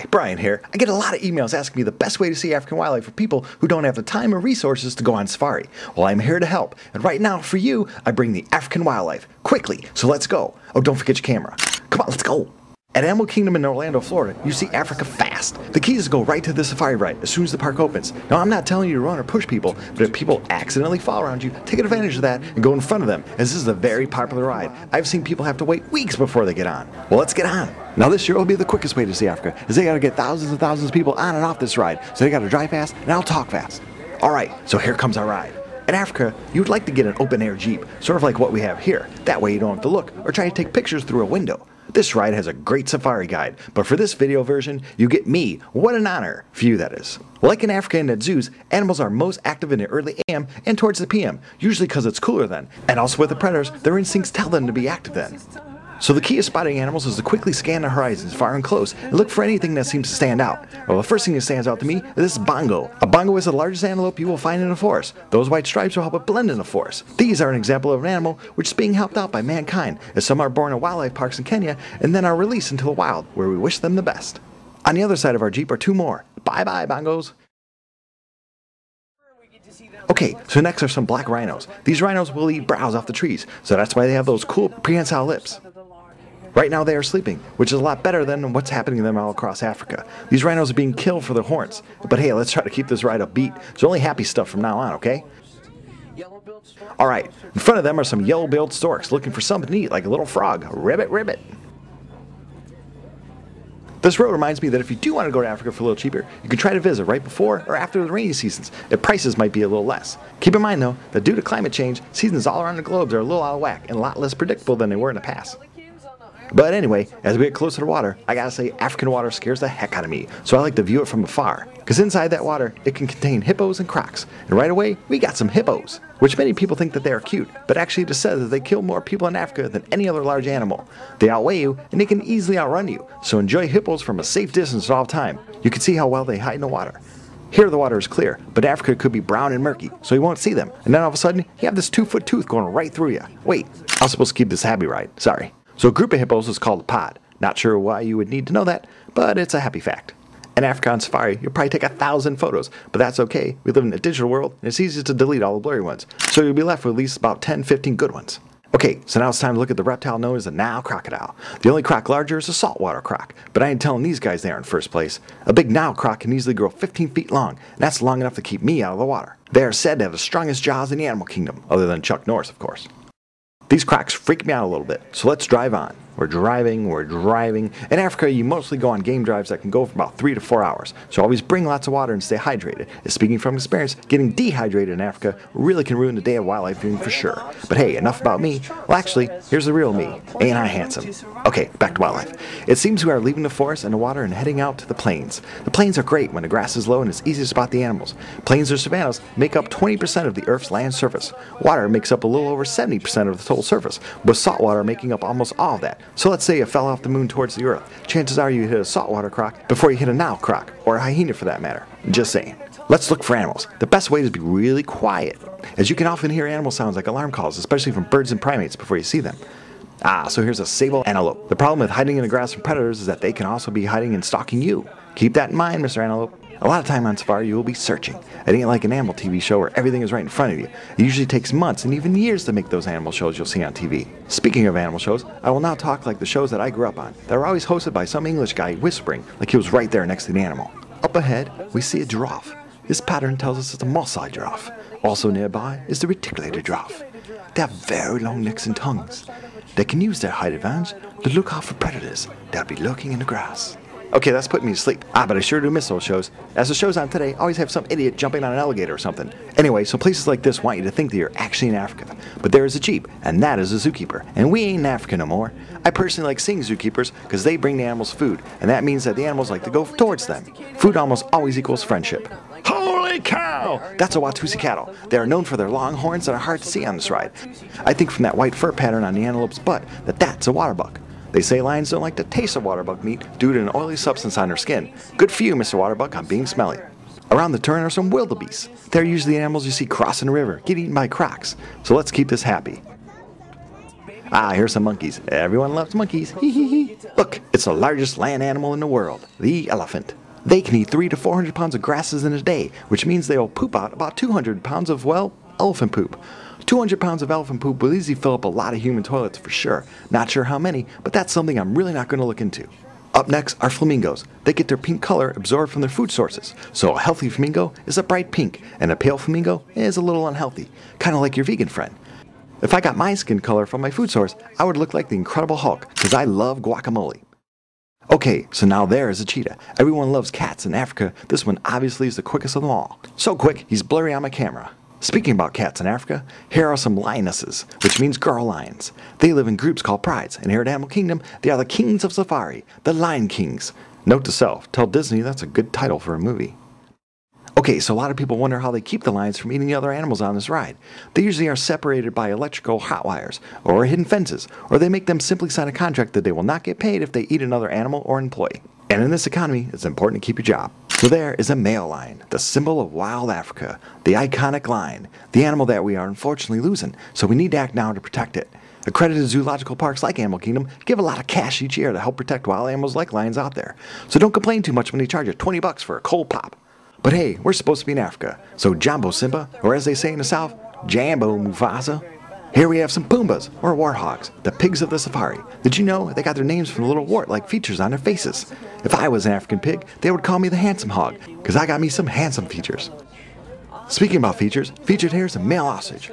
Hi, Brian here. I get a lot of emails asking me the best way to see African wildlife for people who don't have the time or resources to go on safari. Well, I'm here to help, and right now, for you, I bring the African wildlife. Quickly, so let's go. Oh, don't forget your camera. Come on, let's go. At Animal Kingdom in Orlando, Florida, you see Africa fast. The key is to go right to the safari ride as soon as the park opens. Now, I'm not telling you to run or push people, but if people accidentally fall around you, take advantage of that and go in front of them, as this is a very popular ride. I've seen people have to wait weeks before they get on. Well, let's get on. Now, this year will be the quickest way to see Africa, as they gotta get thousands and thousands of people on and off this ride, so they gotta drive fast and I'll talk fast. Alright, so here comes our ride. In Africa, you would like to get an open-air Jeep, sort of like what we have here. That way you don't have to look or try to take pictures through a window. This ride has a great safari guide, but for this video version, you get me. What an honor. For you, that is. Like in Africa and at zoos, animals are most active in the early AM and towards the PM, usually because it's cooler then. And also with the predators, their instincts tell them to be active then. So the key to spotting animals is to quickly scan the horizons far and close and look for anything that seems to stand out. Well, the first thing that stands out to me is this bongo. A bongo is the largest antelope you will find in a forest. Those white stripes will help it blend in the forest. These are an example of an animal which is being helped out by mankind, as some are born in wildlife parks in Kenya and then are released into the wild, where we wish them the best. On the other side of our Jeep are two more. Bye-bye, bongos. Okay, so next are some black rhinos. These rhinos will eat browse off the trees, so that's why they have those cool prehensile lips. Right now they are sleeping, which is a lot better than what's happening to them all across Africa. These rhinos are being killed for their horns. But hey, let's try to keep this ride upbeat. So only happy stuff from now on, okay? Alright, in front of them are some yellow-billed storks looking for something to eat, like a little frog. Ribbit, ribbit. This road reminds me that if you do want to go to Africa for a little cheaper, you can try to visit right before or after the rainy seasons. The prices might be a little less. Keep in mind though, that due to climate change, seasons all around the globe are a little out of whack and a lot less predictable than they were in the past. But anyway, as we get closer to water, I gotta say African water scares the heck out of me, so I like to view it from afar. Because inside that water, it can contain hippos and crocs. And right away, we got some hippos, which many people think that they are cute, but actually it is said that they kill more people in Africa than any other large animal. They outweigh you, and they can easily outrun you, so enjoy hippos from a safe distance at all time. You can see how well they hide in the water. Here the water is clear, but Africa could be brown and murky, so you won't see them. And then all of a sudden, you have this 2-foot tooth going right through you. Wait, I was supposed to keep this happy ride, sorry. So a group of hippos is called a pod. Not sure why you would need to know that, but it's a happy fact. In Africa on safari, you'll probably take 1,000 photos, but that's okay. We live in a digital world, and it's easy to delete all the blurry ones. So you'll be left with at least about 10-15 good ones. Okay, so now it's time to look at the reptile known as the Nile crocodile. The only croc larger is a saltwater croc, but I ain't telling these guys they are in first place. A big Nile croc can easily grow 15 feet long, and that's long enough to keep me out of the water. They are said to have the strongest jaws in the animal kingdom, other than Chuck Norris, of course. These crocs freak me out a little bit, so let's drive on. We're driving. In Africa, you mostly go on game drives that can go for about 3 to 4 hours, so always bring lots of water and stay hydrated. As speaking from experience, getting dehydrated in Africa really can ruin the day of wildlife viewing for sure. But hey, enough about me. Well, actually, here's the real me. Ain't I handsome? Okay, back to wildlife. It seems we are leaving the forest and the water and heading out to the plains. The plains are great when the grass is low and it's easy to spot the animals. Plains or savannas make up 20% of the Earth's land surface. Water makes up a little over 70% of the total surface, with salt water making up almost all of that. So let's say you fell off the moon towards the Earth. Chances are you hit a saltwater croc before you hit a Nile croc, or a hyena for that matter. Just saying. Let's look for animals. The best way is to be really quiet, as you can often hear animal sounds like alarm calls, especially from birds and primates before you see them. So here's a sable antelope. The problem with hiding in the grass from predators is that they can also be hiding and stalking you. Keep that in mind, Mr. Antelope. A lot of time on safari you will be searching. It ain't like an animal TV show where everything is right in front of you. It usually takes months and even years to make those animal shows you'll see on TV. Speaking of animal shows, I will now talk like the shows that I grew up on. They were always hosted by some English guy whispering like he was right there next to the animal. Up ahead, we see a giraffe. This pattern tells us it's a Maasai giraffe. Also nearby is the reticulated giraffe. They have very long necks and tongues. They can use their height advantage to look out for predators that'll be lurking in the grass. Okay, that's putting me to sleep. But I sure do miss those shows. As the shows on today always have some idiot jumping on an alligator or something. Anyway, so places like this want you to think that you're actually in Africa. But there is a Jeep, and that is a zookeeper. And we ain't in Africa no more. I personally like seeing zookeepers because they bring the animals food, and that means that the animals like to go towards them. Food almost always equals friendship. Holy cow! That's a Watusi cattle. They are known for their long horns that are hard to see on this ride. I think from that white fur pattern on the antelope's butt that that's a waterbuck. They say lions don't like the taste of waterbuck meat due to an oily substance on their skin. Good for you, Mr. Waterbuck, on being smelly. Around the turn are some wildebeests. They're usually the animals you see crossing the river, get eaten by crocs. So let's keep this happy. Ah, here's some monkeys. Everyone loves monkeys. Hee hee hee. Look, it's the largest land animal in the world, the elephant. They can eat 300 to 400 pounds of grasses in a day, which means they'll poop out about 200 pounds of, well, elephant poop. 200 pounds of elephant poop will easily fill up a lot of human toilets for sure. Not sure how many, but that's something I'm really not going to look into. Up next are flamingos. They get their pink color absorbed from their food sources. So a healthy flamingo is a bright pink, and a pale flamingo is a little unhealthy, kind of like your vegan friend. If I got my skin color from my food source, I would look like the Incredible Hulk, because I love guacamole. Okay, so now there is a cheetah. Everyone loves cats in Africa. This one obviously is the quickest of them all. So quick, he's blurry on my camera. Speaking about cats in Africa, here are some lionesses, which means girl lions. They live in groups called prides, and here at Animal Kingdom, they are the kings of safari, the lion kings. Note to self, tell Disney that's a good title for a movie. Okay, so a lot of people wonder how they keep the lions from eating the other animals on this ride. They usually are separated by electrical hot wires, or hidden fences, or they make them simply sign a contract that they will not get paid if they eat another animal or employee. And in this economy, it's important to keep your job. So there is a male lion, the symbol of wild Africa, the iconic lion, the animal that we are unfortunately losing, so we need to act now to protect it. Accredited zoological parks like Animal Kingdom give a lot of cash each year to help protect wild animals like lions out there. So don't complain too much when they charge you $20 for a cold pop. But hey, we're supposed to be in Africa, so Jambo Simba, or as they say in the South, Jambo Mufasa. Here we have some Pumbas, or warthogs, the pigs of the safari. Did you know they got their names from the little wart-like features on their faces? If I was an African pig, they would call me the handsome hog, because I got me some handsome features. Speaking about features, featured here is a male ostrich.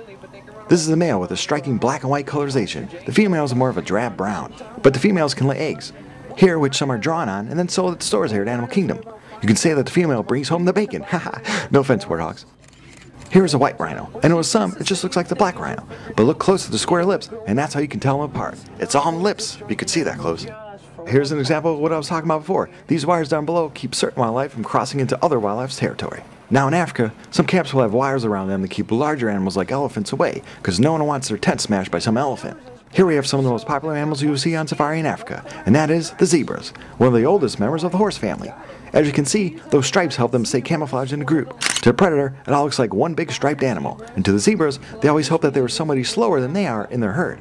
This is the male with a striking black and white colorization. The females are more of a drab brown, but the females can lay eggs. Here, which some are drawn on and then sold at the stores here at Animal Kingdom. You can say that the female brings home the bacon. Haha, no offense, warthogs. Here is a white rhino, and with some, it just looks like the black rhino. But look close to the square lips, and that's how you can tell them apart. It's all in the lips, if you could see that close. Here's an example of what I was talking about before. These wires down below keep certain wildlife from crossing into other wildlife's territory. Now in Africa, some camps will have wires around them to keep larger animals like elephants away, because no one wants their tent smashed by some elephant. Here we have some of the most popular animals you will see on safari in Africa, and that is the zebras, one of the oldest members of the horse family. As you can see, those stripes help them stay camouflaged in a group. To a predator, it all looks like one big striped animal, and to the zebras, they always hope that there is somebody slower than they are in their herd.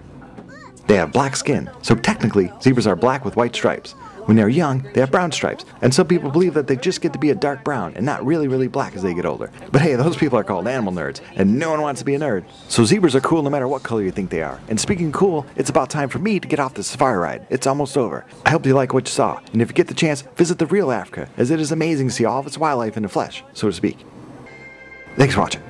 They have black skin, so technically, zebras are black with white stripes. When they're young, they have brown stripes, and some people believe that they just get to be a dark brown and not really black as they get older. But hey, those people are called animal nerds, and no one wants to be a nerd. So zebras are cool no matter what color you think they are. And speaking of cool, it's about time for me to get off the safari ride. It's almost over. I hope you like what you saw, and if you get the chance, visit the real Africa, as it is amazing to see all of its wildlife in the flesh, so to speak. Thanks for watching.